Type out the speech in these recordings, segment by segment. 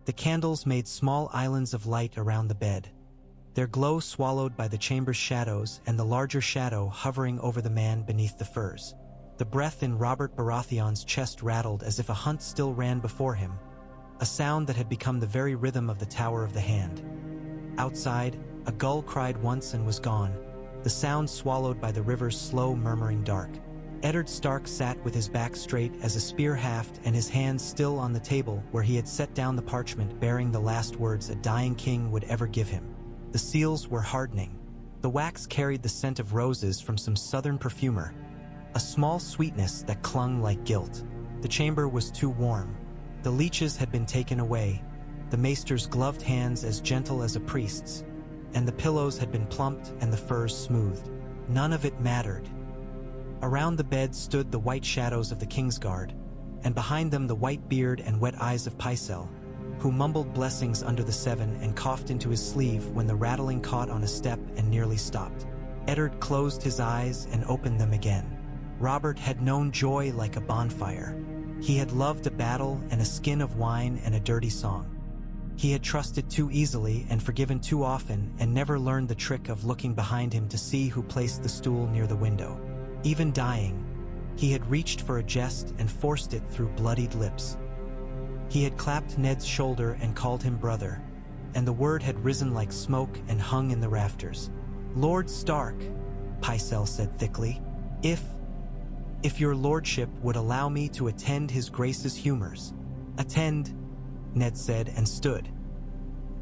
The candles made small islands of light around the bed, their glow swallowed by the chamber's shadows and the larger shadow hovering over the man beneath the furs. The breath in Robert Baratheon's chest rattled as if a hunt still ran before him, a sound that had become the very rhythm of the Tower of the Hand. Outside, a gull cried once and was gone, the sound swallowed by the river's slow murmuring dark. Eddard Stark sat with his back straight as a spear haft and his hands still on the table where he had set down the parchment bearing the last words a dying king would ever give him. The seals were hardening. The wax carried the scent of roses from some southern perfumer, a small sweetness that clung like guilt. The chamber was too warm. The leeches had been taken away, the maester's gloved hands as gentle as a priest's, and the pillows had been plumped and the furs smoothed. None of it mattered. Around the bed stood the white shadows of the Kingsguard, and behind them the white beard and wet eyes of Pycelle, who mumbled blessings under the seven and coughed into his sleeve when the rattling caught on a step and nearly stopped. Eddard closed his eyes and opened them again. Robert had known joy like a bonfire. He had loved a battle and a skin of wine and a dirty song. He had trusted too easily and forgiven too often and never learned the trick of looking behind him to see who placed the stool near the window. Even dying, he had reached for a jest and forced it through bloodied lips. He had clapped Ned's shoulder and called him brother, and the word had risen like smoke and hung in the rafters. "Lord Stark," Pycelle said thickly, if your lordship would allow me to attend his grace's humors." "Attend," Ned said and stood.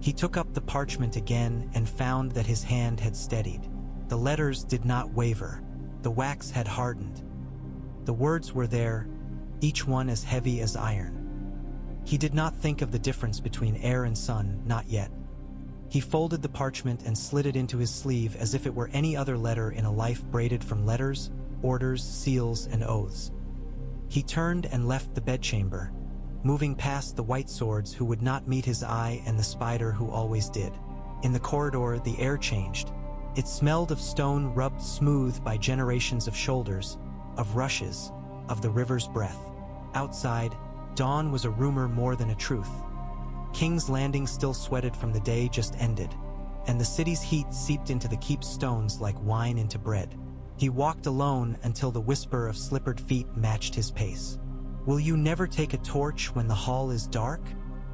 He took up the parchment again and found that his hand had steadied. The letters did not waver. The wax had hardened. The words were there, each one as heavy as iron. He did not think of the difference between air and sun, not yet. He folded the parchment and slid it into his sleeve as if it were any other letter in a life braided from letters, orders, seals, and oaths. He turned and left the bedchamber, moving past the white swords who would not meet his eye and the spider who always did. In the corridor, the air changed. It smelled of stone rubbed smooth by generations of shoulders, of rushes, of the river's breath. Outside, dawn was a rumor more than a truth. King's Landing still sweated from the day just ended, and the city's heat seeped into the keep's stones like wine into bread. He walked alone until the whisper of slippered feet matched his pace. "Will you never take a torch when the hall is dark?"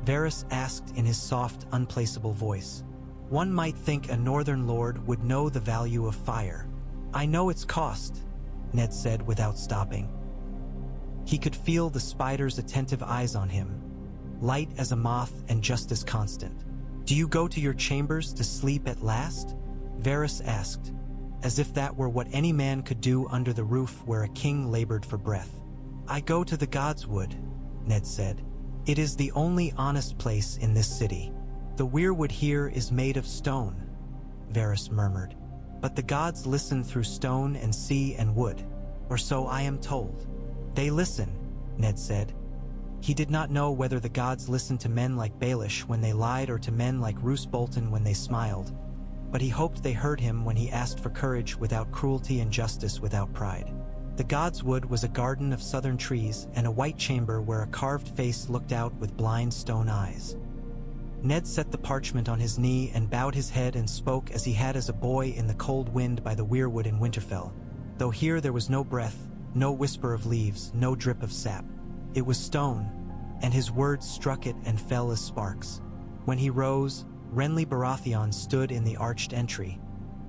Varys asked in his soft, unplaceable voice. "One might think a northern lord would know the value of fire." "I know its cost," Ned said without stopping. He could feel the spider's attentive eyes on him, light as a moth and just as constant. "Do you go to your chambers to sleep at last?" Varys asked, as if that were what any man could do under the roof where a king labored for breath. "I go to the Godswood," Ned said. "It is the only honest place in this city. The weirwood here is made of stone," Varys murmured. "But the gods listen through stone and sea and wood, or so I am told." "They listen," Ned said. He did not know whether the gods listened to men like Baelish when they lied or to men like Roose Bolton when they smiled, but he hoped they heard him when he asked for courage without cruelty and justice without pride. The Godswood was a garden of southern trees and a white chamber where a carved face looked out with blind stone eyes. Ned set the parchment on his knee and bowed his head and spoke as he had as a boy in the cold wind by the weirwood in Winterfell, though here there was no breath, no whisper of leaves, no drip of sap. It was stone, and his words struck it and fell as sparks. When he rose, Renly Baratheon stood in the arched entry,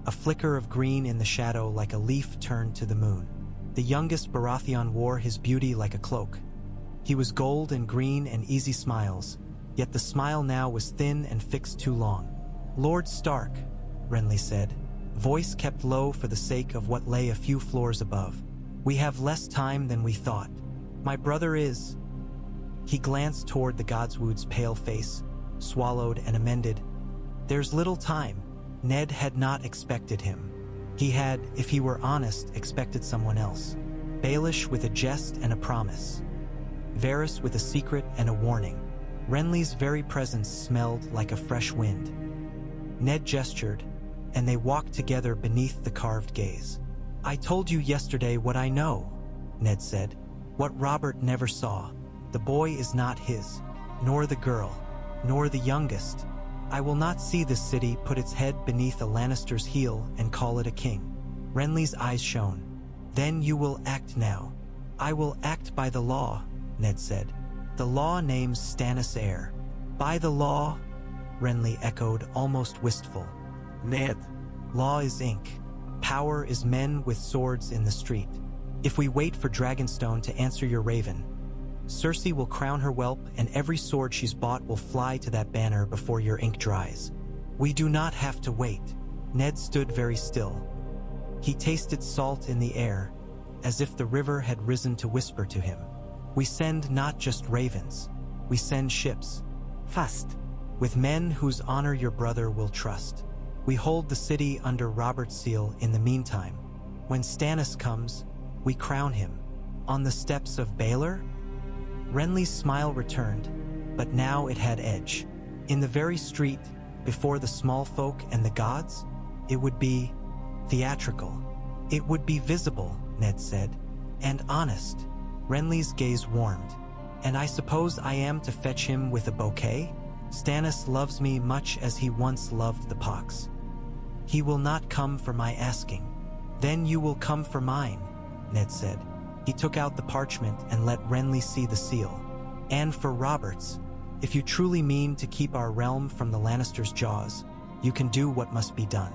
a flicker of green in the shadow like a leaf turned to the moon. The youngest Baratheon wore his beauty like a cloak. He was gold and green and easy smiles, yet the smile now was thin and fixed too long. "Lord Stark," Renly said, voice kept low for the sake of what lay a few floors above. "We have less time than we thought. My brother is—" He glanced toward the Godswood's pale face, swallowed and amended. "There's little time." Ned had not expected him. He had, if he were honest, expected someone else. Baelish with a jest and a promise. Varys with a secret and a warning. Renly's very presence smelled like a fresh wind. Ned gestured, and they walked together beneath the carved gaze. "I told you yesterday what I know," Ned said. "What Robert never saw. The boy is not his, nor the girl. nor the youngest. I will not see this city put its head beneath a Lannister's heel and call it a king." Renly's eyes shone. "Then you will act now." "I will act by the law," Ned said. "The law names Stannis heir." "By the law?" Renly echoed, almost wistful. "Ned." "Law is ink. Power is men with swords in the street. If we wait for Dragonstone to answer your raven, Cersei will crown her whelp, and every sword she's bought will fly to that banner before your ink dries. We do not have to wait." Ned stood very still. He tasted salt in the air, as if the river had risen to whisper to him. "We send not just ravens, we send ships. Fast, with men whose honor your brother will trust. We hold the city under Robert's seal in the meantime. When Stannis comes, we crown him. On the steps of Baelor?" Renly's smile returned, but now it had edge. "In the very street, before the small folk and the gods? It would be theatrical. It would be visible," Ned said, "and honest." Renly's gaze warmed. "And I suppose I am to fetch him with a bouquet? Stannis loves me much as he once loved the pox. He will not come for my asking." "Then you will come for mine," Ned said. He took out the parchment and let Renly see the seal. "And for Robert's. If you truly mean to keep our realm from the Lannisters' jaws, you can do what must be done.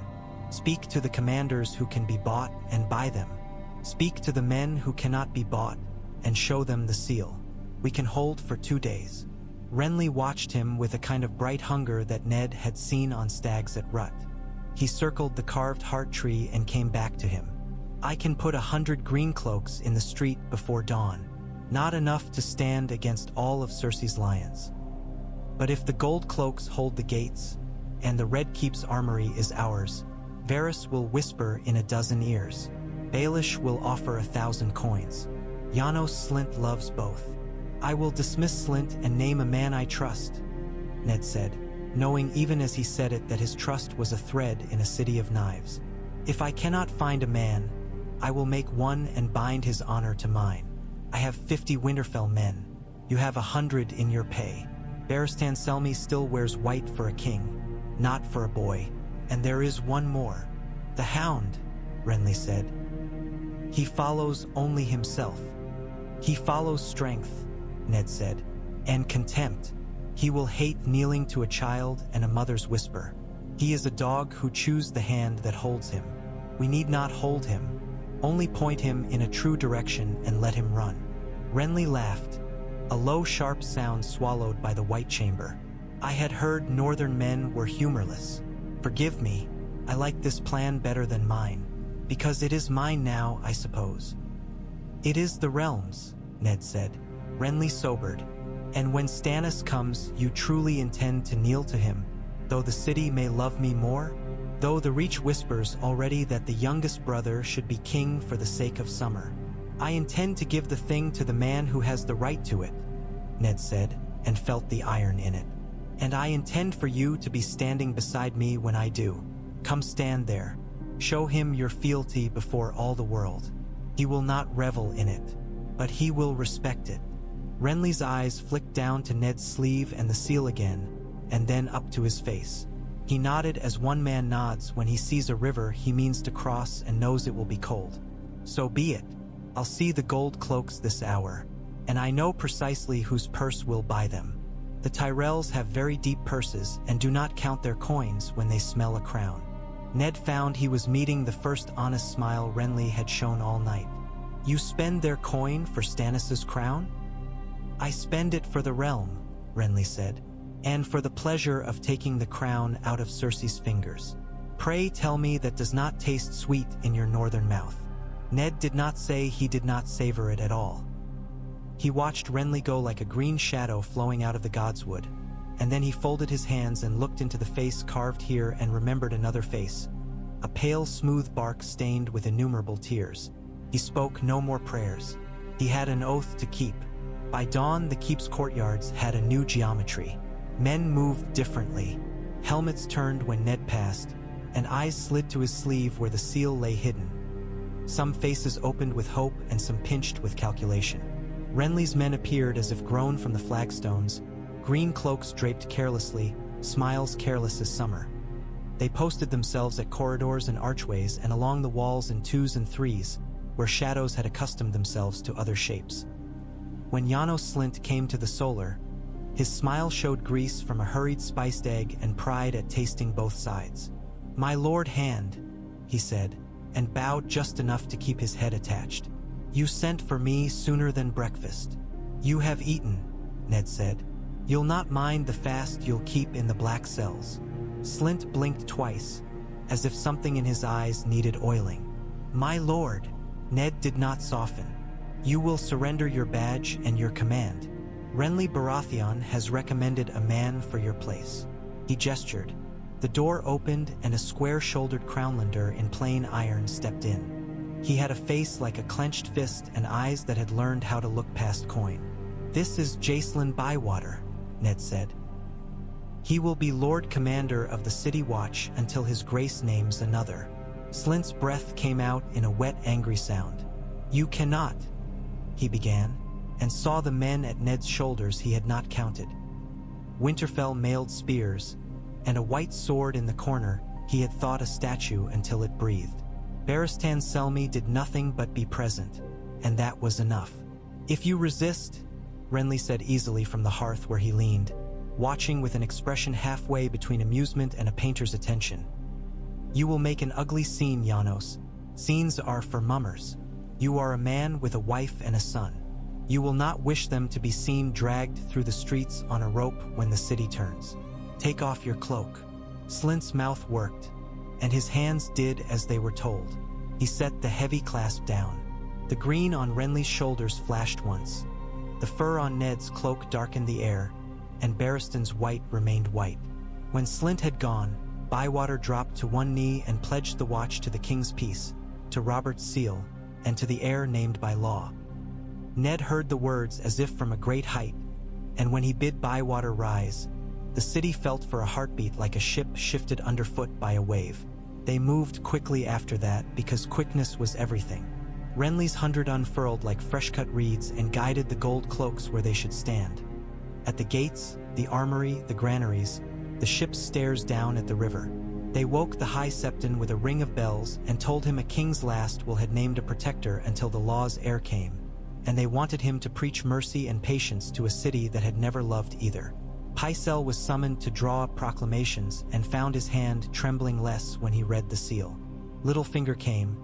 Speak to the commanders who can be bought and buy them. Speak to the men who cannot be bought and show them the seal. We can hold for 2 days." Renly watched him with a kind of bright hunger that Ned had seen on stags at rut. He circled the carved heart tree and came back to him. "I can put 100 green cloaks in the street before dawn. Not enough to stand against all of Cersei's lions. But if the gold cloaks hold the gates, and the Red Keep's armory is ours, Varys will whisper in a dozen ears. Baelish will offer 1,000 coins. Janos Slynt loves both. I will dismiss Slynt and name a man I trust," Ned said, knowing even as he said it that his trust was a thread in a city of knives. "If I cannot find a man, I will make one and bind his honor to mine. I have 50 Winterfell men. You have 100 in your pay. Barristan Selmy still wears white for a king, not for a boy. And there is one more. The Hound," Renly said. "He follows only himself. He follows strength," Ned said, "and contempt. He will hate kneeling to a child and a mother's whisper. He is a dog who chews the hand that holds him. We need not hold him. Only point him in a true direction and let him run." Renly laughed, a low sharp sound swallowed by the White Chamber. "I had heard northern men were humorless. Forgive me, I like this plan better than mine, because it is mine now, I suppose." "It is the realm's," Ned said. Renly sobered. "And when Stannis comes, you truly intend to kneel to him, though the city may love me more? Though the Reach whispers already that the youngest brother should be king for the sake of summer. I intend to give the thing to the man who has the right to it," Ned said, and felt the iron in it. "And I intend for you to be standing beside me when I do. Come stand there. Show him your fealty before all the world. He will not revel in it, but he will respect it." Renly's eyes flicked down to Ned's sleeve and the seal again, and then up to his face. He nodded as one man nods when he sees a river he means to cross and knows it will be cold. "So be it. I'll see the gold cloaks this hour, and I know precisely whose purse will buy them. The Tyrells have very deep purses and do not count their coins when they smell a crown." Ned found he was meeting the first honest smile Renly had shown all night. "You spend their coin for Stannis's crown?" "I spend it for the realm," Renly said, "and for the pleasure of taking the crown out of Cersei's fingers. Pray tell me that does not taste sweet in your northern mouth." Ned did not say he did not savor it at all. He watched Renly go like a green shadow flowing out of the godswood, and then he folded his hands and looked into the face carved here and remembered another face, a pale smooth bark stained with innumerable tears. He spoke no more prayers. He had an oath to keep. By dawn, the keep's courtyards had a new geometry. Men moved differently. Helmets turned when Ned passed, and eyes slid to his sleeve where the seal lay hidden. Some faces opened with hope and some pinched with calculation. Renly's men appeared as if grown from the flagstones, green cloaks draped carelessly, smiles careless as summer. They posted themselves at corridors and archways and along the walls in twos and threes, where shadows had accustomed themselves to other shapes. When Janos Slint came to the solar, his smile showed grease from a hurried spiced egg and pride at tasting both sides. "My lord Hand," he said, and bowed just enough to keep his head attached. "You sent for me sooner than breakfast." "You have eaten," Ned said. "You'll not mind the fast you'll keep in the black cells." Slint blinked twice, as if something in his eyes needed oiling. "My lord," Ned did not soften. "You will surrender your badge and your command. Renly Baratheon has recommended a man for your place." He gestured. The door opened and a square-shouldered Crownlander in plain iron stepped in. He had a face like a clenched fist and eyes that had learned how to look past coin. "This is Jacelyn Bywater," Ned said. "He will be Lord Commander of the City Watch until his grace names another." Slint's breath came out in a wet, angry sound. "You cannot," he began, and saw the men at Ned's shoulders he had not counted. Winterfell mailed spears, and a white sword in the corner he had thought a statue until it breathed. Barristan Selmy did nothing but be present, and that was enough. "If you resist," Renly said easily from the hearth where he leaned, watching with an expression halfway between amusement and a painter's attention, "you will make an ugly scene, Janos. Scenes are for mummers. You are a man with a wife and a son. You will not wish them to be seen dragged through the streets on a rope when the city turns. Take off your cloak." Slint's mouth worked, and his hands did as they were told. He set the heavy clasp down. The green on Renly's shoulders flashed once. The fur on Ned's cloak darkened the air, and Barristan's white remained white. When Slint had gone, Bywater dropped to one knee and pledged the watch to the king's peace, to Robert's seal, and to the heir named by law. Ned heard the words as if from a great height, and when he bid Bywater rise, the city felt for a heartbeat like a ship shifted underfoot by a wave. They moved quickly after that because quickness was everything. Renly's 100 unfurled like fresh-cut reeds and guided the gold cloaks where they should stand. At the gates, the armory, the granaries, the ships stares down at the river. They woke the High Septon with a ring of bells and told him a king's last will had named a protector until the law's heir came, and they wanted him to preach mercy and patience to a city that had never loved either. Pycelle was summoned to draw up proclamations and found his hand trembling less when he read the seal. Littlefinger came,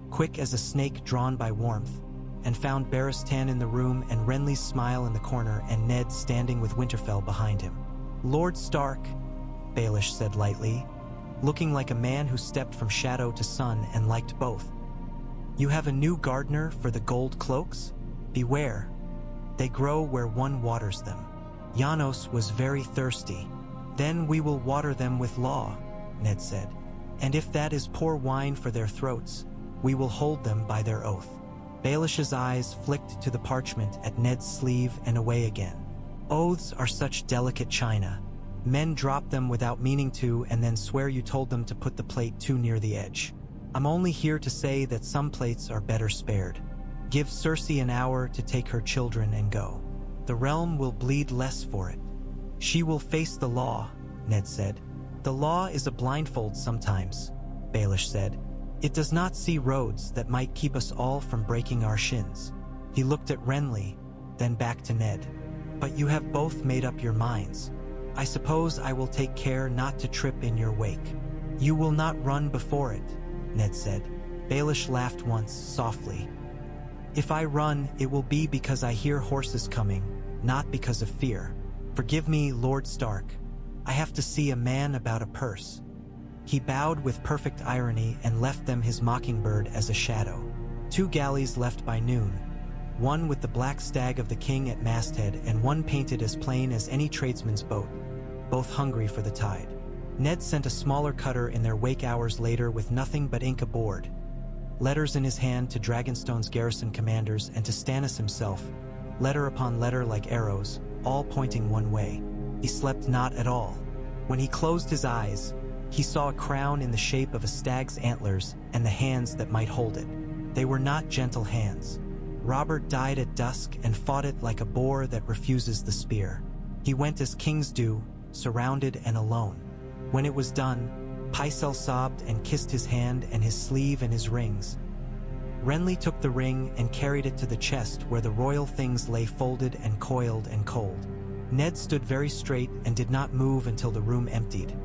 quick as a snake drawn by warmth, and found Barristan in the room and Renly's smile in the corner and Ned standing with Winterfell behind him. "Lord Stark," Baelish said lightly, looking like a man who stepped from shadow to sun and liked both. "You have a new gardener for the gold cloaks? Beware. They grow where one waters them." Janos was very thirsty. "Then we will water them with law," Ned said. "And if that is pour wine for their throats, we will hold them by their oath." Baelish's eyes flicked to the parchment at Ned's sleeve and away again. "Oaths are such delicate china. Men drop them without meaning to and then swear you told them to put the plate too near the edge. I'm only here to say that some plates are better spared. Give Cersei an hour to take her children and go. The realm will bleed less for it." "She will face the law," Ned said. "The law is a blindfold sometimes," Baelish said. "It does not see roads that might keep us all from breaking our shins." He looked at Renly, then back to Ned. "But you have both made up your minds. I suppose I will take care not to trip in your wake." "You will not run before it," Ned said. Baelish laughed once, softly. "If I run, it will be because I hear horses coming, not because of fear. Forgive me, Lord Stark. I have to see a man about a purse." He bowed with perfect irony and left them his mockingbird as a shadow. 2 galleys left by noon, one with the black stag of the king at masthead and one painted as plain as any tradesman's boat, both hungry for the tide. Ned sent a smaller cutter in their wake hours later with nothing but ink aboard, letters in his hand to Dragonstone's garrison commanders and to Stannis himself, letter upon letter like arrows, all pointing one way. He slept not at all. When he closed his eyes, he saw a crown in the shape of a stag's antlers and the hands that might hold it. They were not gentle hands. Robert died at dusk and fought it like a boar that refuses the spear. He went as kings do, surrounded and alone. When it was done, Pycelle sobbed and kissed his hand and his sleeve and his rings. Renly took the ring and carried it to the chest where the royal things lay folded and coiled and cold. Ned stood very straight and did not move until the room emptied,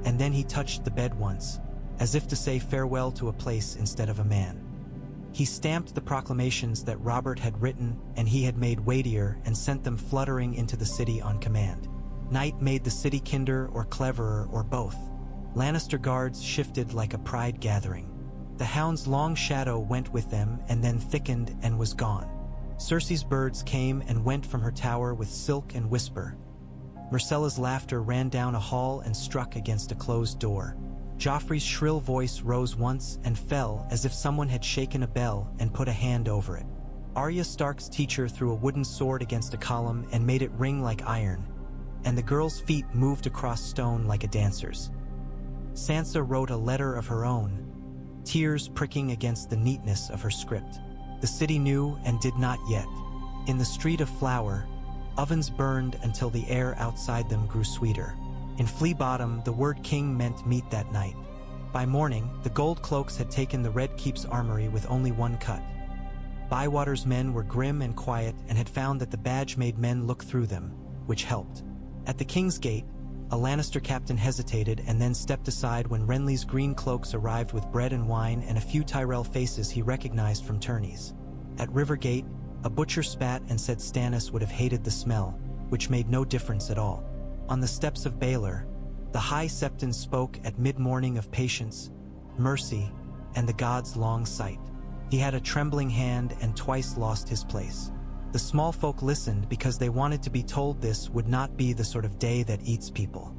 and then he touched the bed once, as if to say farewell to a place instead of a man. He stamped the proclamations that Robert had written and he had made weightier and sent them fluttering into the city on command. Night made the city kinder or cleverer or both. Lannister guards shifted like a pride gathering. The hound's long shadow went with them and then thickened and was gone. Cersei's birds came and went from her tower with silk and whisper. Myrcella's laughter ran down a hall and struck against a closed door. Joffrey's shrill voice rose once and fell as if someone had shaken a bell and put a hand over it. Arya Stark's teacher threw a wooden sword against a column and made it ring like iron, and the girl's feet moved across stone like a dancer's. Sansa wrote a letter of her own, tears pricking against the neatness of her script. The city knew and did not yet. In the Street of Flower, ovens burned until the air outside them grew sweeter. In Flea Bottom, the word king meant meat that night. By morning, the gold cloaks had taken the Red Keep's armory with only one cut. Bywater's men were grim and quiet and had found that the badge made men look through them, which helped. At the King's Gate, a Lannister captain hesitated and then stepped aside when Renly's green cloaks arrived with bread and wine and a few Tyrell faces he recognized from tourneys. At Rivergate, a butcher spat and said Stannis would have hated the smell, which made no difference at all. On the steps of Baelor, the High Septon spoke at mid-morning of patience, mercy, and the gods' long sight. He had a trembling hand and twice lost his place. The small folk listened because they wanted to be told this would not be the sort of day that eats people.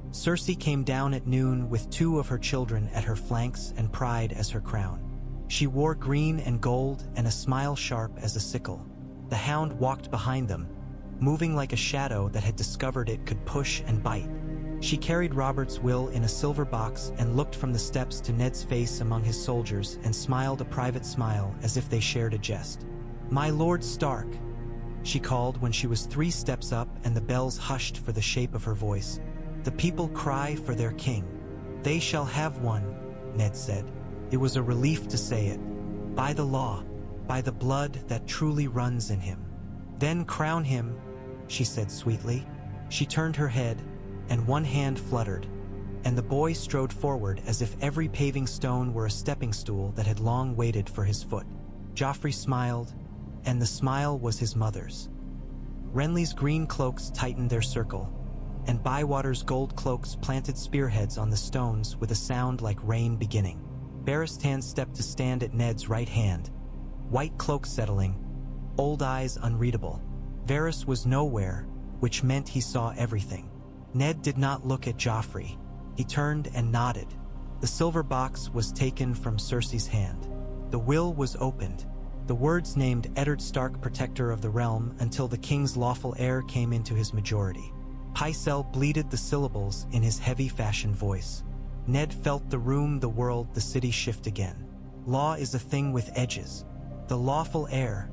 Cersei came down at noon with 2 of her children at her flanks and pride as her crown. She wore green and gold and a smile sharp as a sickle. The hound walked behind them, moving like a shadow that had discovered it could push and bite. She carried Robert's will in a silver box and looked from the steps to Ned's face among his soldiers and smiled a private smile as if they shared a jest. "My Lord Stark," she called when she was 3 steps up and the bells hushed for the shape of her voice. "The people cry for their king." "They shall have one," Ned said. It was a relief to say it. "By the law, by the blood that truly runs in him. Then crown him," she said sweetly. She turned her head, and one hand fluttered, and the boy strode forward as if every paving stone were a stepping stool that had long waited for his foot. Joffrey smiled, and the smile was his mother's. Renly's green cloaks tightened their circle, and Bywater's gold cloaks planted spearheads on the stones with a sound like rain beginning. Barristan stepped to stand at Ned's right hand, white cloak settling, old eyes unreadable. Varys was nowhere, which meant he saw everything. Ned did not look at Joffrey. He turned and nodded. The silver box was taken from Cersei's hand. The will was opened. The words named Eddard Stark Protector of the Realm until the king's lawful heir came into his majority. Pycelle bleated the syllables in his heavy fashioned voice. Ned felt the room, the world, the city shift again. "Law is a thing with edges. The lawful heir,"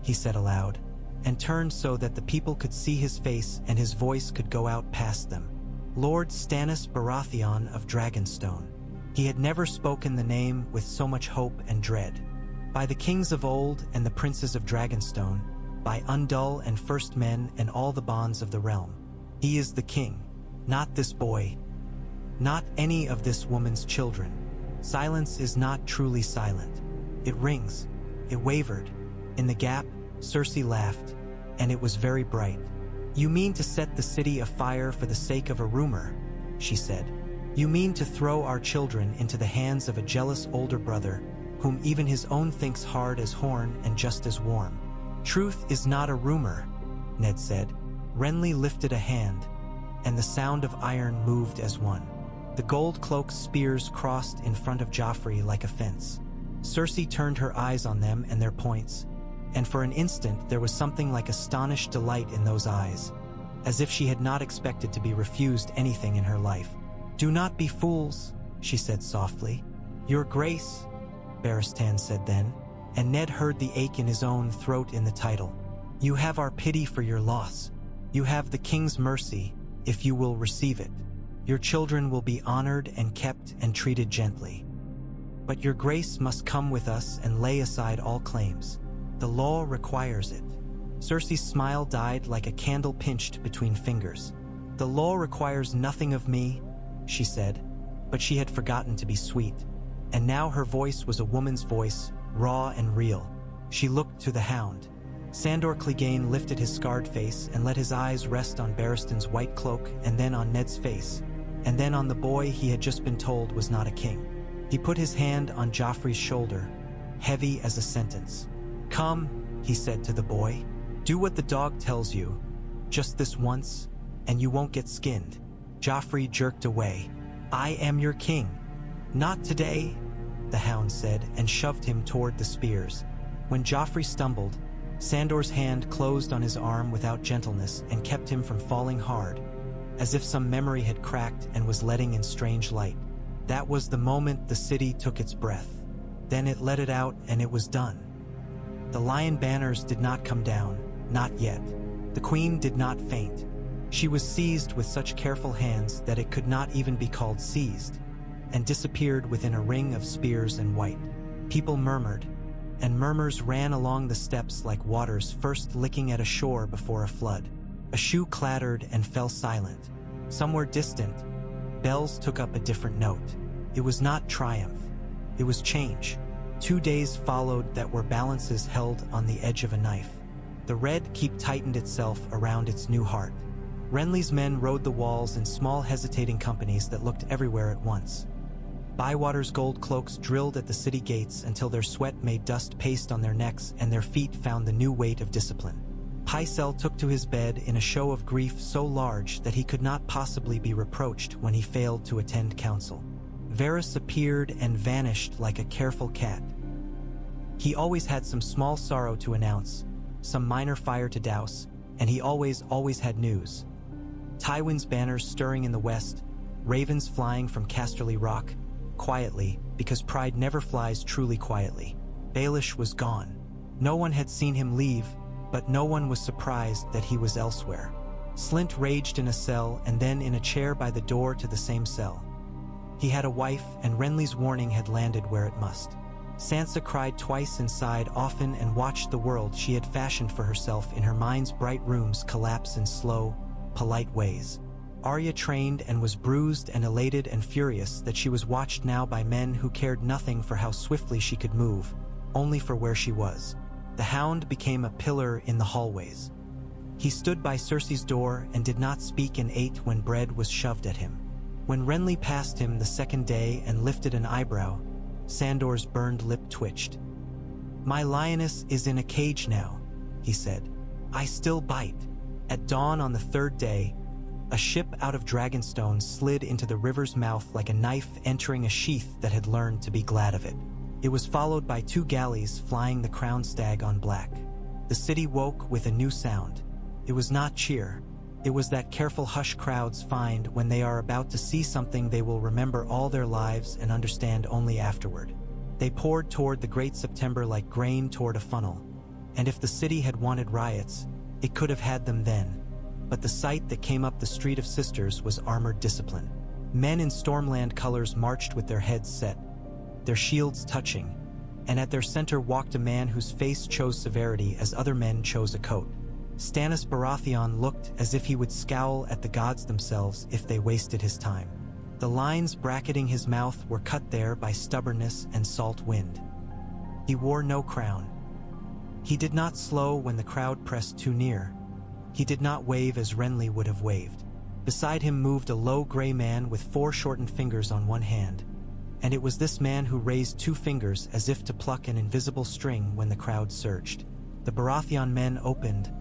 he said aloud, and turned so that the people could see his face and his voice could go out past them. "Lord Stannis Baratheon of Dragonstone." He had never spoken the name with so much hope and dread. "By the kings of old and the princes of Dragonstone, by Undull and First Men and all the bonds of the realm. He is the king, not this boy, not any of this woman's children. Silence is not truly silent. It rings, it wavered. In the gap, Cersei laughed, and it was very bright. "You mean to set the city afire for the sake of a rumor," she said. "You mean to throw our children into the hands of a jealous older brother, whom even his own thinks hard as horn and just as warm." "Truth is not a rumor," Ned said. Renly lifted a hand, and the sound of iron moved as one. The gold cloak's spears crossed in front of Joffrey like a fence. Cersei turned her eyes on them and their points, and for an instant there was something like astonished delight in those eyes, as if she had not expected to be refused anything in her life. "Do not be fools," she said softly. "Your Grace," Barristan said then, and Ned heard the ache in his own throat in the title. "You have our pity for your loss. You have the king's mercy, if you will receive it. Your children will be honored and kept and treated gently. But your grace must come with us and lay aside all claims. The law requires it. Cersei's smile died like a candle pinched between fingers. The law requires nothing of me, she said, but she had forgotten to be sweet. And now her voice was a woman's voice, raw and real. She looked to the Hound. Sandor Clegane lifted his scarred face and let his eyes rest on Barristan's white cloak and then on Ned's face, and then on the boy he had just been told was not a king. He put his hand on Joffrey's shoulder, heavy as a sentence. Come, he said to the boy. Do what the dog tells you, just this once, and you won't get skinned. Joffrey jerked away. I am your king. Not today, the Hound said, and shoved him toward the spears. When Joffrey stumbled, Sandor's hand closed on his arm without gentleness and kept him from falling hard, as if some memory had cracked and was letting in strange light. That was the moment the city took its breath. Then it let it out and it was done. The lion banners did not come down, not yet. The queen did not faint. She was seized with such careful hands that it could not even be called seized, and disappeared within a ring of spears and white. People murmured, and murmurs ran along the steps like waters first licking at a shore before a flood. A shoe clattered and fell silent. Somewhere distant, bells took up a different note. It was not triumph. It was change. 2 days followed that were balances held on the edge of a knife. The red keep tightened itself around its new heart. Renly's men rode the walls in small hesitating companies that looked everywhere at once. Bywater's gold cloaks drilled at the city gates until their sweat made dust paste on their necks and their feet found the new weight of discipline. Pycelle took to his bed in a show of grief so large that he could not possibly be reproached when he failed to attend council. Varys appeared and vanished like a careful cat. He always had some small sorrow to announce, some minor fire to douse, and he always had news. Tywin's banners stirring in the west, ravens flying from Casterly Rock, quietly, because pride never flies truly quietly. Baelish was gone. No one had seen him leave, but no one was surprised that he was elsewhere. Slynt raged in a cell and then in a chair by the door to the same cell. He had a wife, and Renly's warning had landed where it must. Sansa cried twice inside often and watched the world she had fashioned for herself in her mind's bright rooms collapse in slow, polite ways. Arya trained and was bruised and elated and furious that she was watched now by men who cared nothing for how swiftly she could move, only for where she was. The Hound became a pillar in the hallways. He stood by Cersei's door and did not speak and ate when bread was shoved at him. When Renly passed him the second day and lifted an eyebrow, Sandor's burned lip twitched. My lioness is in a cage now, he said. I still bite. At dawn on the third day, a ship out of Dragonstone slid into the river's mouth like a knife entering a sheath that had learned to be glad of it. It was followed by 2 galleys flying the crowned stag on black. The city woke with a new sound. It was not cheer. It was that careful hush crowds find when they are about to see something they will remember all their lives and understand only afterward. They poured toward the great September like grain toward a funnel, and if the city had wanted riots, it could have had them then. But the sight that came up the Street of Sisters was armored discipline. Men in Stormland colors marched with their heads set, their shields touching, and at their center walked a man whose face chose severity as other men chose a coat. Stannis Baratheon looked as if he would scowl at the gods themselves if they wasted his time. The lines bracketing his mouth were cut there by stubbornness and salt wind. He wore no crown. He did not slow when the crowd pressed too near. He did not wave as Renly would have waved. Beside him moved a low gray man with 4 shortened fingers on one hand, and it was this man who raised 2 fingers as if to pluck an invisible string when the crowd surged. The Baratheon men opened,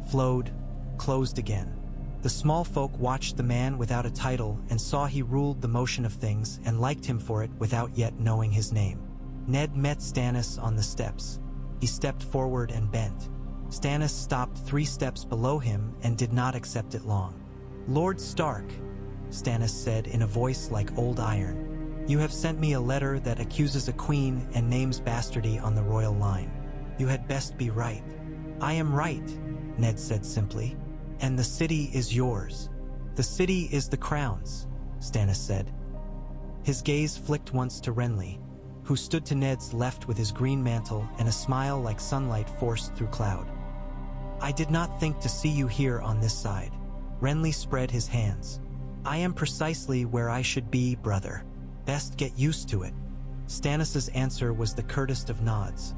flowed, closed again. The small folk watched the man without a title and saw he ruled the motion of things and liked him for it without yet knowing his name. Ned met Stannis on the steps. He stepped forward and bent. Stannis stopped 3 steps below him and did not accept it long. Lord Stark, Stannis said in a voice like old iron, you have sent me a letter that accuses a queen and names bastardy on the royal line. You had best be right. I am right, Ned said simply. And the city is yours. The city is the crown's, Stannis said. His gaze flicked once to Renly, who stood to Ned's left with his green mantle and a smile like sunlight forced through cloud. I did not think to see you here on this side. Renly spread his hands. I am precisely where I should be, brother. Best get used to it. Stannis's answer was the curtest of nods,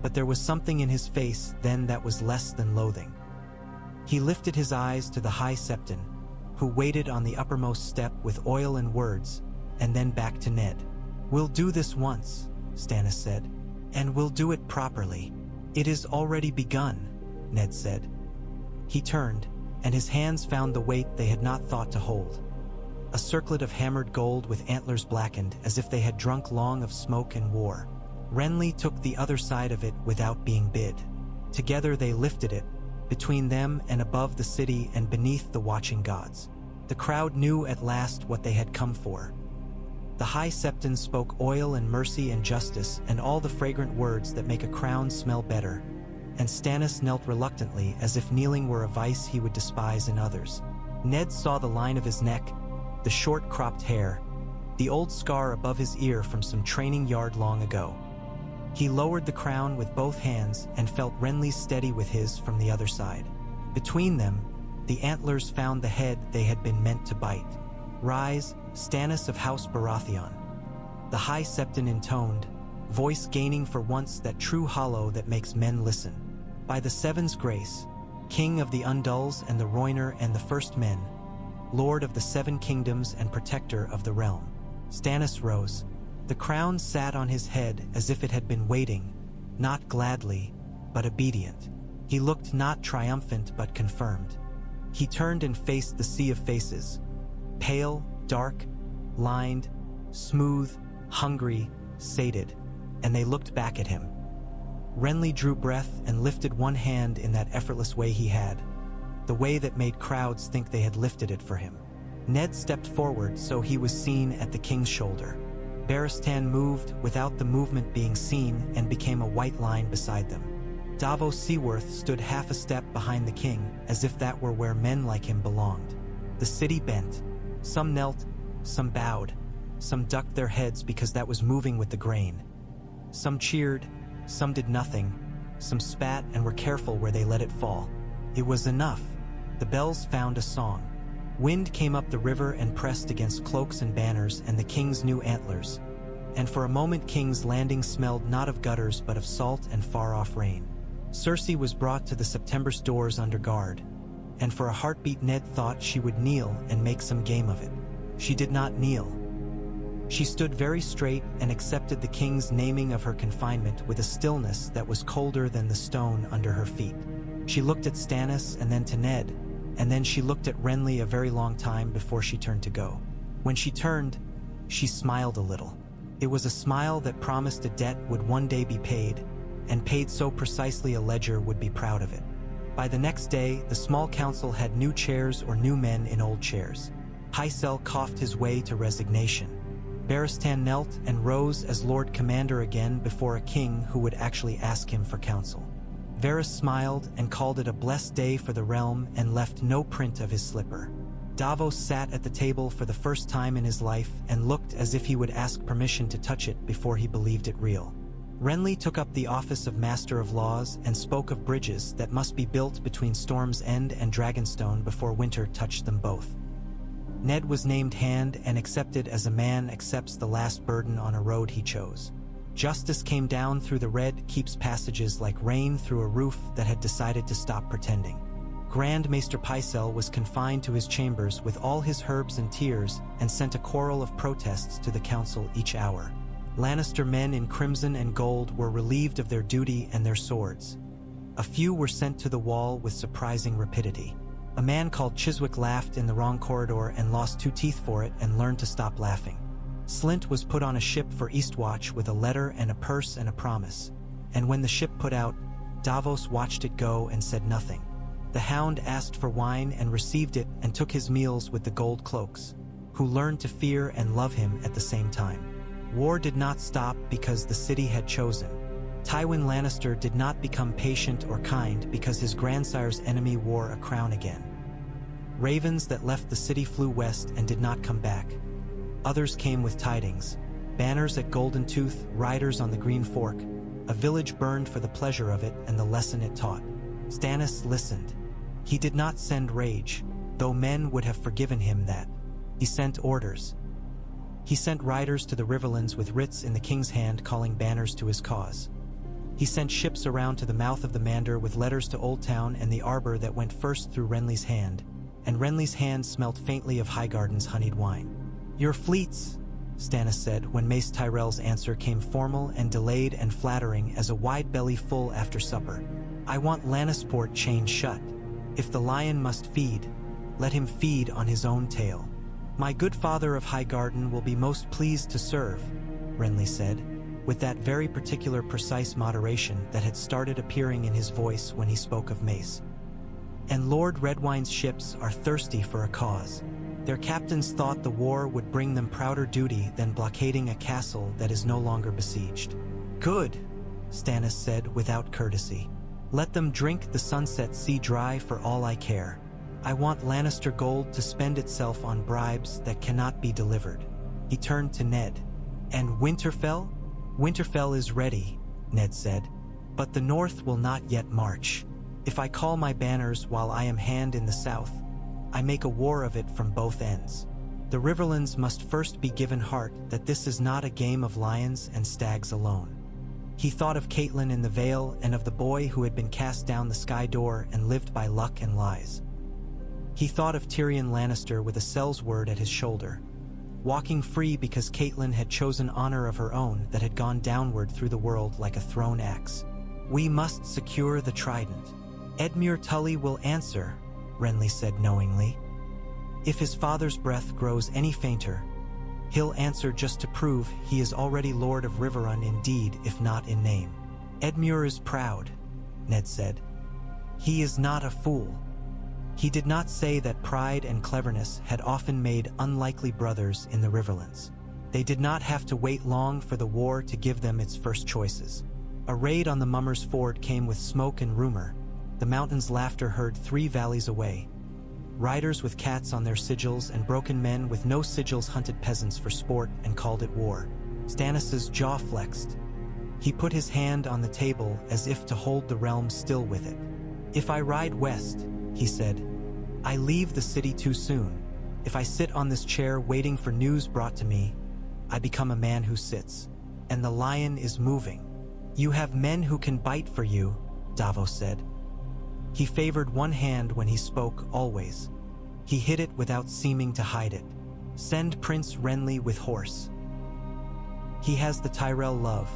but there was something in his face then that was less than loathing. He lifted his eyes to the High Septon, who waited on the uppermost step with oil and words, and then back to Ned. We'll do this once, Stannis said, and we'll do it properly. It is already begun, Ned said. He turned, and his hands found the weight they had not thought to hold. A circlet of hammered gold with antlers blackened as if they had drunk long of smoke and war. Renly took the other side of it without being bid. Together they lifted it, between them and above the city and beneath the watching gods. The crowd knew at last what they had come for. The High Septon spoke oil and mercy and justice and all the fragrant words that make a crown smell better, and Stannis knelt reluctantly as if kneeling were a vice he would despise in others. Ned saw the line of his neck, the short cropped hair, the old scar above his ear from some training yard long ago. He lowered the crown with both hands and felt Renly steady with his from the other side. Between them, the antlers found the head they had been meant to bite. Rise, Stannis of House Baratheon. The High Septon intoned, voice gaining for once that true hollow that makes men listen. By the Seven's grace, King of the Undulls and the Rhoynar and the First Men, Lord of the Seven Kingdoms and Protector of the Realm. Stannis rose. The crown sat on his head as if it had been waiting, not gladly, but obedient. He looked not triumphant but confirmed. He turned and faced the sea of faces, pale, dark, lined, smooth, hungry, sated, and they looked back at him. Renly drew breath and lifted one hand in that effortless way he had, the way that made crowds think they had lifted it for him. Ned stepped forward so he was seen at the king's shoulder. Barristan moved without the movement being seen and became a white line beside them. Davos Seaworth stood half a step behind the king, as if that were where men like him belonged. The city bent. Some knelt, some bowed, some ducked their heads because that was moving with the grain. Some cheered, some did nothing, some spat and were careful where they let it fall. It was enough. The bells found a song. Wind came up the river and pressed against cloaks and banners and the king's new antlers. And for a moment King's Landing smelled not of gutters but of salt and far-off rain. Cersei was brought to the September's doors under guard, and for a heartbeat Ned thought she would kneel and make some game of it. She did not kneel. She stood very straight and accepted the king's naming of her confinement with a stillness that was colder than the stone under her feet. She looked at Stannis and then to Ned, and then she looked at Renly a very long time before she turned to go. When she turned, she smiled a little. It was a smile that promised a debt would one day be paid, and paid so precisely a ledger would be proud of it. By the next day, the small council had new chairs or new men in old chairs. Pycelle coughed his way to resignation. Barristan knelt and rose as Lord Commander again before a king who would actually ask him for counsel. Varys smiled and called it a blessed day for the realm and left no print of his slipper. Davos sat at the table for the first time in his life and looked as if he would ask permission to touch it before he believed it real. Renly took up the office of Master of Laws and spoke of bridges that must be built between Storm's End and Dragonstone before winter touched them both. Ned was named Hand and accepted as a man accepts the last burden on a road he chose. Justice came down through the Red Keep's passages like rain through a roof that had decided to stop pretending. Grand Maester Pycelle was confined to his chambers with all his herbs and tears and sent a choral of protests to the council each hour. Lannister men in crimson and gold were relieved of their duty and their swords. A few were sent to the wall with surprising rapidity. A man called Chiswick laughed in the wrong corridor and lost 2 teeth for it and learned to stop laughing. Slint was put on a ship for Eastwatch with a letter and a purse and a promise, and when the ship put out, Davos watched it go and said nothing. The Hound asked for wine and received it and took his meals with the gold cloaks, who learned to fear and love him at the same time. War did not stop because the city had chosen. Tywin Lannister did not become patient or kind because his grandsire's enemy wore a crown again. Ravens that left the city flew west and did not come back. Others came with tidings. Banners at Golden Tooth, riders on the Green Fork. A village burned for the pleasure of it and the lesson it taught. Stannis listened. He did not send rage, though men would have forgiven him that. He sent orders. He sent riders to the Riverlands with writs in the king's hand calling banners to his cause. He sent ships around to the mouth of the Mander with letters to Old Town and the arbor that went first through Renly's hand, and Renly's hand smelt faintly of Highgarden's honeyed wine. "Your fleets," Stannis said when Mace Tyrell's answer came formal and delayed and flattering as a wide belly full after supper. "I want Lannisport chained shut. If the lion must feed, let him feed on his own tail. My good father of Highgarden will be most pleased to serve," Renly said, with that very particular precise moderation that had started appearing in his voice when he spoke of Mace. "And Lord Redwine's ships are thirsty for a cause. Their captains thought the war would bring them prouder duty than blockading a castle that is no longer besieged." "Good," Stannis said without courtesy. "Let them drink the sunset sea dry for all I care. I want Lannister gold to spend itself on bribes that cannot be delivered." He turned to Ned. "And Winterfell?" "Winterfell is ready," Ned said, "but the North will not yet march. If I call my banners while I am hand in the South, I make a war of it from both ends. The Riverlands must first be given heart that this is not a game of lions and stags alone." He thought of Catelyn in the Vale and of the boy who had been cast down the sky door and lived by luck and lies. He thought of Tyrion Lannister with a sellsword at his shoulder, walking free because Catelyn had chosen honor of her own that had gone downward through the world like a thrown axe. "We must secure the trident." "Edmure Tully will answer," Renly said knowingly. "If his father's breath grows any fainter, he'll answer just to prove he is already Lord of Riverrun in deed if not in name." "Edmure is proud," Ned said. "He is not a fool." He did not say that pride and cleverness had often made unlikely brothers in the Riverlands. They did not have to wait long for the war to give them its first choices. A raid on the Mummers' Ford came with smoke and rumor, the mountain's laughter heard 3 valleys away. Riders with cats on their sigils and broken men with no sigils hunted peasants for sport and called it war. Stannis's jaw flexed. He put his hand on the table as if to hold the realm still with it. "If I ride west," he said, "I leave the city too soon. If I sit on this chair waiting for news brought to me, I become a man who sits. And the lion is moving." "You have men who can bite for you," Davos said. He favored one hand when he spoke, always. He hid it without seeming to hide it. "Send Prince Renly with horse. He has the Tyrell love,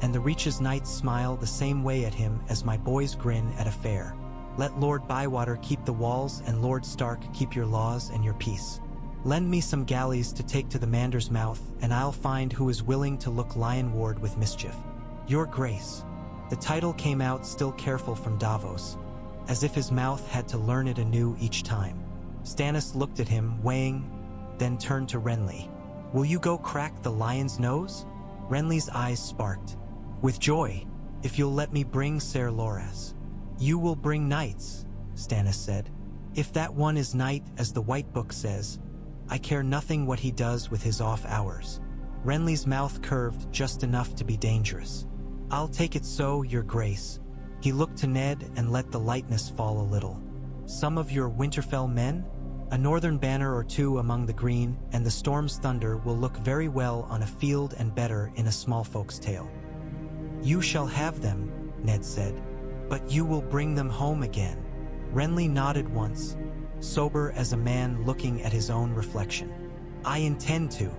and the Reach's knights smile the same way at him as my boys grin at a fair. Let Lord Bywater keep the walls and Lord Stark keep your laws and your peace. Lend me some galleys to take to the Mander's mouth, and I'll find who is willing to look Lionward with mischief. Your Grace." The title came out still careful from Davos, as if his mouth had to learn it anew each time. Stannis looked at him, weighing, then turned to Renly. "Will you go crack the lion's nose?" Renly's eyes sparked. "With joy, if you'll let me bring Ser Loras." "You will bring knights," Stannis said. "If that one is knight as the White Book says, I care nothing what he does with his off hours." Renly's mouth curved just enough to be dangerous. "I'll take it so, Your Grace." He looked to Ned and let the lightness fall a little. "Some of your Winterfell men? A northern banner or two among the green, and the storm's thunder will look very well on a field and better in a small folk's tale." "You shall have them," Ned said, "but you will bring them home again." Renly nodded once, sober as a man looking at his own reflection. "I intend to."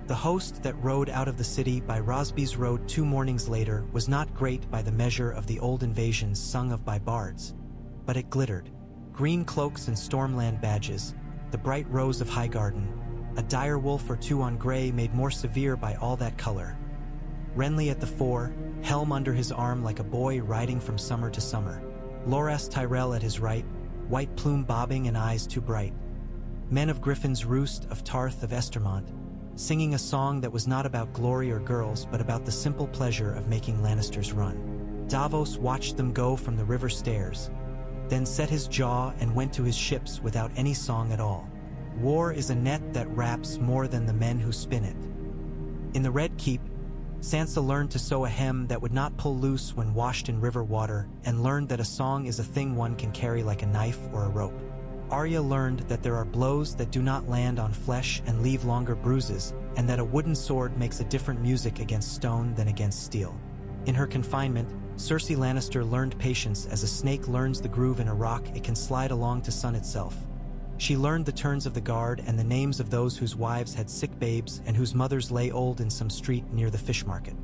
The host that rode out of the city by Rosby's Road 2 mornings later was not great by the measure of the old invasions sung of by bards, but it glittered. Green cloaks and Stormland badges, the bright rose of Highgarden, a dire wolf or two on gray made more severe by all that color. Renly at the fore, helm under his arm like a boy riding from summer to summer. Loras Tyrell at his right, white plume bobbing and eyes too bright. Men of Griffin's Roost, of Tarth, of Estermont, singing a song that was not about glory or girls but about the simple pleasure of making Lannisters run. Davos watched them go from the river stairs, then set his jaw and went to his ships without any song at all. War is a net that wraps more than the men who spin it. In the Red Keep, Sansa learned to sew a hem that would not pull loose when washed in river water, and learned that a song is a thing one can carry like a knife or a rope. Arya learned that there are blows that do not land on flesh and leave longer bruises, and that a wooden sword makes a different music against stone than against steel. In her confinement, Cersei Lannister learned patience as a snake learns the groove in a rock it can slide along to sun itself. She learned the turns of the guard and the names of those whose wives had sick babes and whose mothers lay old in some street near the fish market.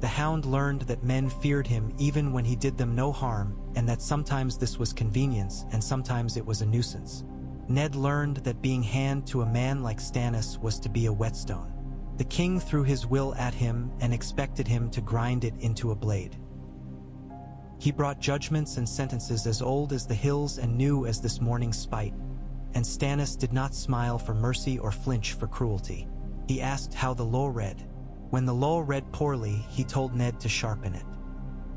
The Hound learned that men feared him even when he did them no harm, and that sometimes this was convenience and sometimes it was a nuisance. Ned learned that being hand to a man like Stannis was to be a whetstone. The king threw his will at him and expected him to grind it into a blade. He brought judgments and sentences as old as the hills and new as this morning's spite, and Stannis did not smile for mercy or flinch for cruelty. He asked how the law read. When the law read poorly, he told Ned to sharpen it.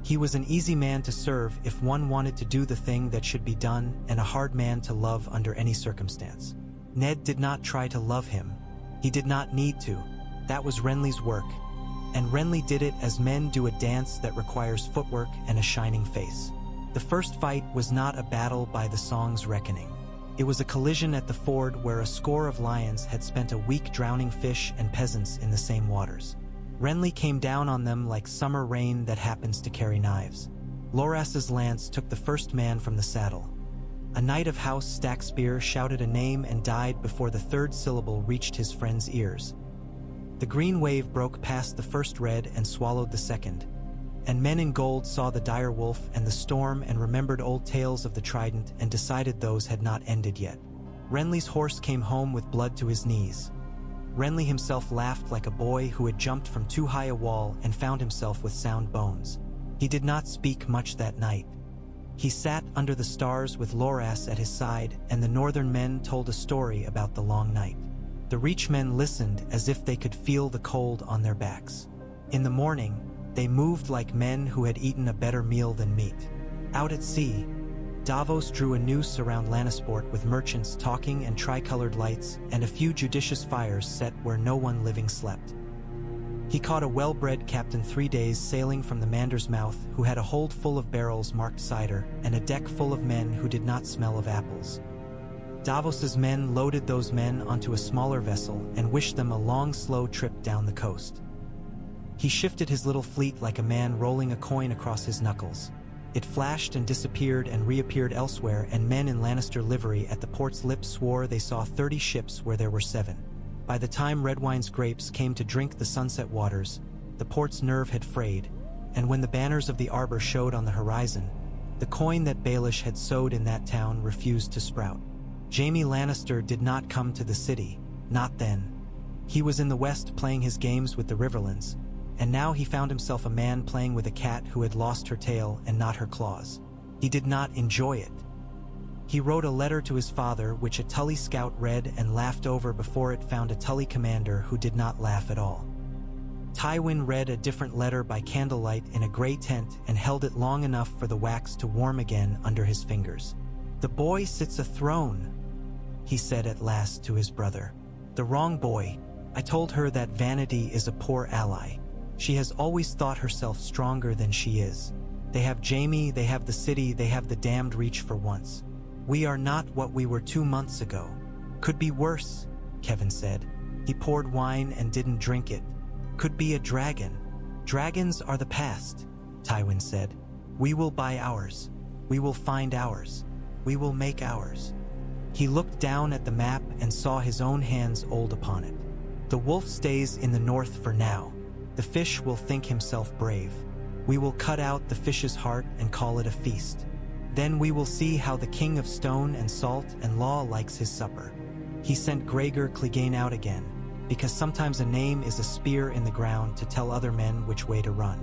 He was an easy man to serve if one wanted to do the thing that should be done, and a hard man to love under any circumstance. Ned did not try to love him. He did not need to. That was Renly's work, and Renly did it as men do a dance that requires footwork and a shining face. The first fight was not a battle by the song's reckoning. It was a collision at the ford where a score of lions had spent a week drowning fish and peasants in the same waters. Renly came down on them like summer rain that happens to carry knives. Loras's lance took the first man from the saddle. A knight of House Stackspear shouted a name and died before the third syllable reached his friend's ears. The green wave broke past the first red and swallowed the second, and men in gold saw the dire wolf and the storm and remembered old tales of the trident and decided those had not ended yet. Renly's horse came home with blood to his knees. Renly himself laughed like a boy who had jumped from too high a wall and found himself with sound bones. He did not speak much that night. He sat under the stars with Loras at his side, and the northern men told a story about the long night. The Reachmen listened as if they could feel the cold on their backs. In the morning, they moved like men who had eaten a better meal than meat. Out at sea, Davos drew a noose around Lannisport with merchants talking and tricolored lights and a few judicious fires set where no one living slept. He caught a well-bred captain 3 days sailing from the Mander's Mouth who had a hold full of barrels marked cider and a deck full of men who did not smell of apples. Davos's men loaded those men onto a smaller vessel and wished them a long, slow trip down the coast. He shifted his little fleet like a man rolling a coin across his knuckles. It flashed and disappeared and reappeared elsewhere, and men in Lannister livery at the port's lips swore they saw 30 ships where there were 7. By the time Redwine's grapes came to drink the sunset waters, the port's nerve had frayed, and when the banners of the arbor showed on the horizon, the coin that Baelish had sowed in that town refused to sprout. Jaime Lannister did not come to the city, not then. He was in the west playing his games with the Riverlands, and now he found himself a man playing with a cat who had lost her tail and not her claws. He did not enjoy it. He wrote a letter to his father which a Tully scout read and laughed over before it found a Tully commander who did not laugh at all. Tywin read a different letter by candlelight in a gray tent and held it long enough for the wax to warm again under his fingers. "The boy sits a throne," he said at last to his brother. "The wrong boy. I told her that vanity is a poor ally. She has always thought herself stronger than she is. They have Jaime, they have the city, they have the damned Reach for once. We are not what we were 2 months ago. Could be worse," Kevin said. He poured wine and didn't drink it. "Could be a dragon. Dragons are the past," Tywin said. "We will buy ours. We will find ours. We will make ours." He looked down at the map and saw his own hands old upon it. "The wolf stays in the north for now. The fish will think himself brave. We will cut out the fish's heart and call it a feast. Then we will see how the king of stone and salt and law likes his supper." He sent Gregor Clegane out again, because sometimes a name is a spear in the ground to tell other men which way to run.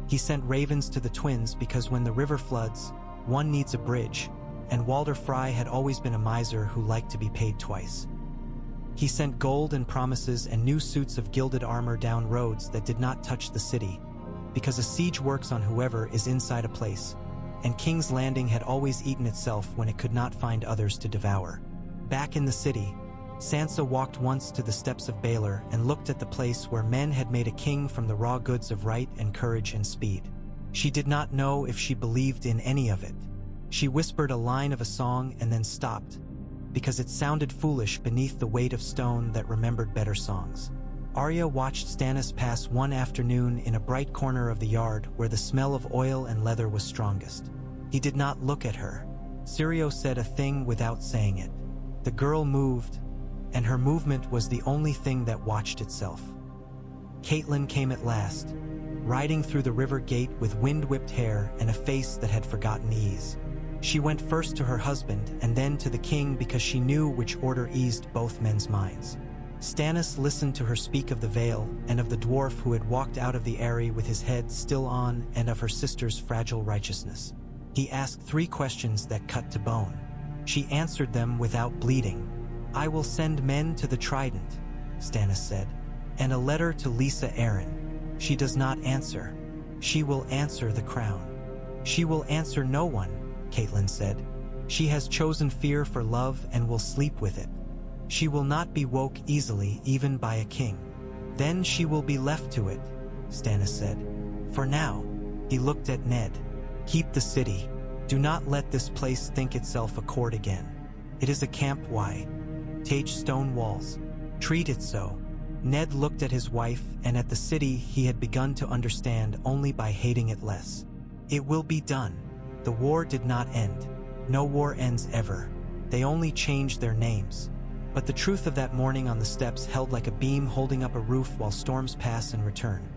He sent ravens to the twins because when the river floods, one needs a bridge, and Walder Frey had always been a miser who liked to be paid twice. He sent gold and promises and new suits of gilded armor down roads that did not touch the city, because a siege works on whoever is inside a place, and King's Landing had always eaten itself when it could not find others to devour. Back in the city, Sansa walked once to the steps of Baelor and looked at the place where men had made a king from the raw goods of right and courage and speed. She did not know if she believed in any of it. She whispered a line of a song and then stopped, because it sounded foolish beneath the weight of stone that remembered better songs. Arya watched Stannis pass one afternoon in a bright corner of the yard where the smell of oil and leather was strongest. He did not look at her. Syrio said a thing without saying it. The girl moved, and her movement was the only thing that watched itself. Catelyn came at last, riding through the river gate with wind-whipped hair and a face that had forgotten ease. She went first to her husband and then to the king because she knew which order eased both men's minds. Stannis listened to her speak of the Vale and of the dwarf who had walked out of the Eyrie with his head still on and of her sister's fragile righteousness. He asked 3 questions that cut to bone. She answered them without bleeding. "I will send men to the Trident," Stannis said, "and a letter to Lisa Arryn. She does not answer. She will answer the crown." "She will answer no one," Catelyn said. "She has chosen fear for love and will sleep with it. She will not be woke easily even by a king." "Then she will be left to it," Stannis said. "For now." He looked at Ned. "Keep the city. Do not let this place think itself a court again. It is a camp. Why? Tage stone walls. Treat it so." Ned looked at his wife and at the city he had begun to understand only by hating it less. "It will be done. The war did not end. No war ends ever. They only change their names." But the truth of that morning on the steps held like a beam holding up a roof while storms pass and return.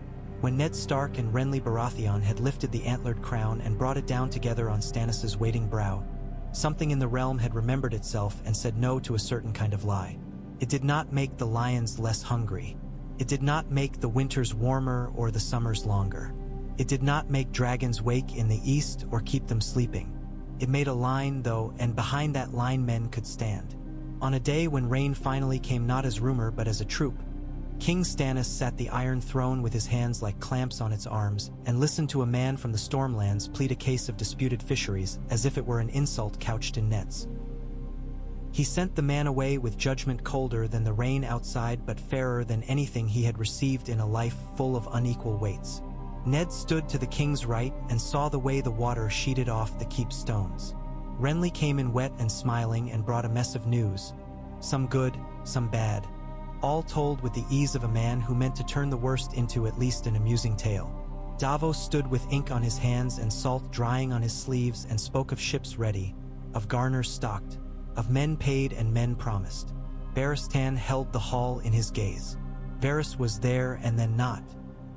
When Ned Stark and Renly Baratheon had lifted the antlered crown and brought it down together on Stannis' waiting brow, something in the realm had remembered itself and said no to a certain kind of lie. It did not make the lions less hungry. It did not make the winters warmer or the summers longer. It did not make dragons wake in the east or keep them sleeping. It made a line, though, and behind that line men could stand. On a day when rain finally came not as rumor but as a troop, King Stannis sat the Iron Throne with his hands like clamps on its arms and listened to a man from the Stormlands plead a case of disputed fisheries as if it were an insult couched in nets. He sent the man away with judgment colder than the rain outside but fairer than anything he had received in a life full of unequal weights. Ned stood to the king's right and saw the way the water sheeted off the keep stones. Renly came in wet and smiling and brought a mess of news, some good, some bad, all told with the ease of a man who meant to turn the worst into at least an amusing tale. Davos stood with ink on his hands and salt drying on his sleeves and spoke of ships ready, of garners stocked, of men paid and men promised. Barristan held the hall in his gaze. Varys was there and then not.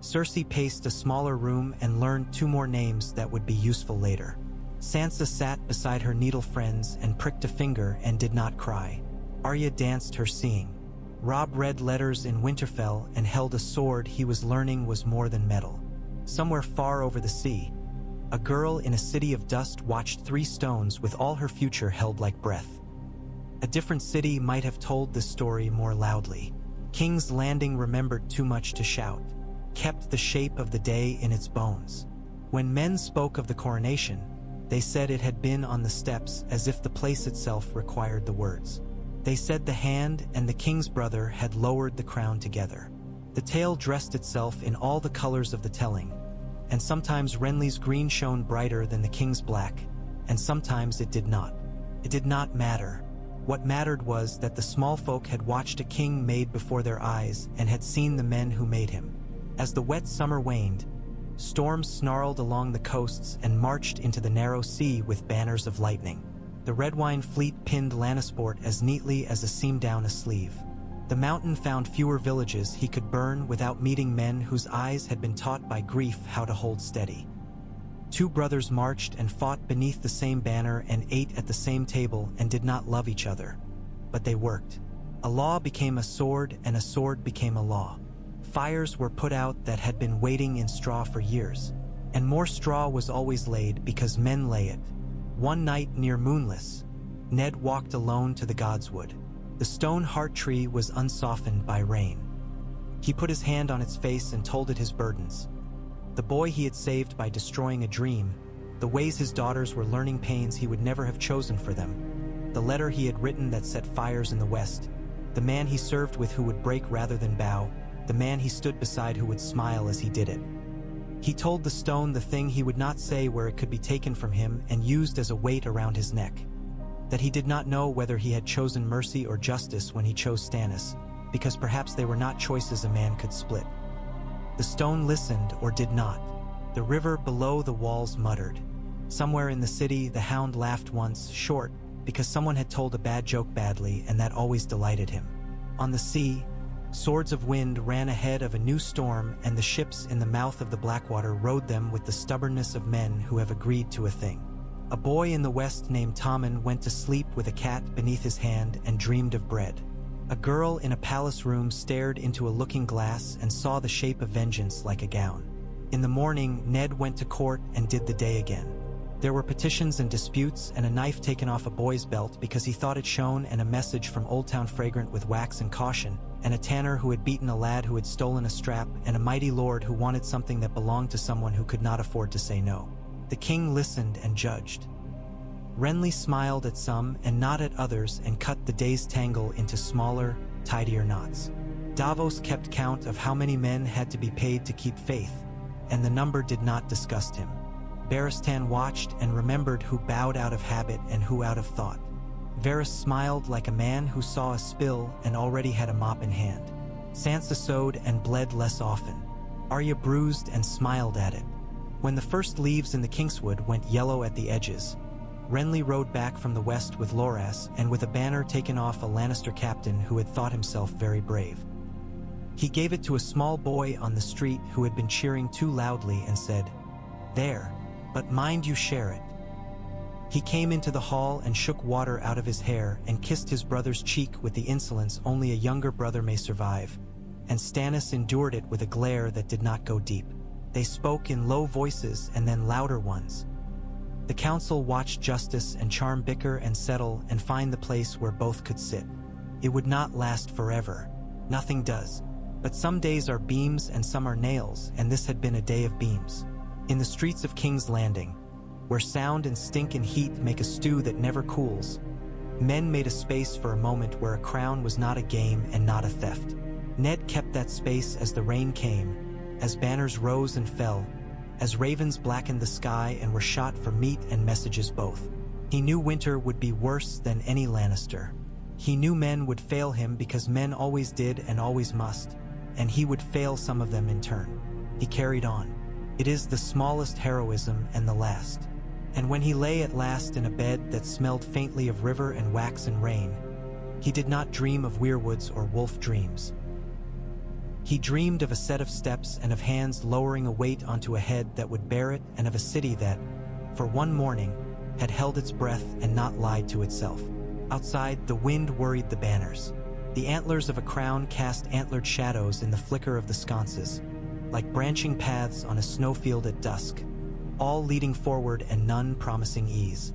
Cersei paced a smaller room and learned 2 more names that would be useful later. Sansa sat beside her needle friends and pricked a finger and did not cry. Arya danced her seeing. Robb read letters in Winterfell and held a sword he was learning was more than metal. Somewhere far over the sea, a girl in a city of dust watched 3 stones with all her future held like breath. A different city might have told this story more loudly. King's Landing remembered too much to shout, kept the shape of the day in its bones. When men spoke of the coronation, they said it had been on the steps as if the place itself required the words. They said the hand and the king's brother had lowered the crown together. The tale dressed itself in all the colors of the telling, and sometimes Renly's green shone brighter than the king's black, and sometimes it did not. It did not matter. What mattered was that the small folk had watched a king made before their eyes and had seen the men who made him. As the wet summer waned, storms snarled along the coasts and marched into the narrow sea with banners of lightning. The Redwyne fleet pinned Lannisport as neatly as a seam down a sleeve. The mountain found fewer villages he could burn without meeting men whose eyes had been taught by grief how to hold steady. 2 brothers marched and fought beneath the same banner and ate at the same table and did not love each other. But they worked. A law became a sword and a sword became a law. Fires were put out that had been waiting in straw for years, and more straw was always laid because men lay it. One night near Moonless, Ned walked alone to the Godswood. The stone heart tree was unsoftened by rain. He put his hand on its face and told it his burdens. The boy he had saved by destroying a dream, the ways his daughters were learning pains he would never have chosen for them, the letter he had written that set fires in the west, the man he served with who would break rather than bow, the man he stood beside who would smile as he did it. He told the stone the thing he would not say where it could be taken from him and used as a weight around his neck. That he did not know whether he had chosen mercy or justice when he chose Stannis, because perhaps they were not choices a man could split. The stone listened or did not. The river below the walls muttered. Somewhere in the city, the hound laughed once, short, because someone had told a bad joke badly, and that always delighted him. On the sea, swords of wind ran ahead of a new storm, and the ships in the mouth of the Blackwater rode them with the stubbornness of men who have agreed to a thing. A boy in the west named Tommen went to sleep with a cat beneath his hand and dreamed of bread. A girl in a palace room stared into a looking glass and saw the shape of vengeance like a gown. In the morning, Ned went to court and did the day again. There were petitions and disputes, and a knife taken off a boy's belt because he thought it shone, and a message from Old Town Fragrant with wax and caution, and a tanner who had beaten a lad who had stolen a strap, and a mighty lord who wanted something that belonged to someone who could not afford to say no. The king listened and judged. Renly smiled at some and not at others and cut the day's tangle into smaller, tidier knots. Davos kept count of how many men had to be paid to keep faith, and the number did not disgust him. Barristan watched and remembered who bowed out of habit and who out of thought. Varys smiled like a man who saw a spill and already had a mop in hand. Sansa sewed and bled less often. Arya bruised and smiled at it. When the first leaves in the Kingswood went yellow at the edges, Renly rode back from the west with Loras and with a banner taken off a Lannister captain who had thought himself very brave. He gave it to a small boy on the street who had been cheering too loudly and said, "There, but mind you share it." He came into the hall and shook water out of his hair and kissed his brother's cheek with the insolence only a younger brother may survive, and Stannis endured it with a glare that did not go deep. They spoke in low voices and then louder ones. The council watched justice and charm bicker and settle and find the place where both could sit. It would not last forever. Nothing does. But some days are beams and some are nails, and this had been a day of beams. In the streets of King's Landing, where sound and stink and heat make a stew that never cools, men made a space for a moment where a crown was not a game and not a theft. Ned kept that space as the rain came, as banners rose and fell, as ravens blackened the sky and were shot for meat and messages both. He knew winter would be worse than any Lannister. He knew men would fail him because men always did and always must, and he would fail some of them in turn. He carried on. It is the smallest heroism and the last. And when he lay at last in a bed that smelled faintly of river and wax and rain, he did not dream of weirwoods or wolf dreams. He dreamed of a set of steps and of hands lowering a weight onto a head that would bear it, and of a city that, for one morning, had held its breath and not lied to itself. Outside, the wind worried the banners. The antlers of a crown cast antlered shadows in the flicker of the sconces, like branching paths on a snowfield at dusk, all leading forward and none promising ease.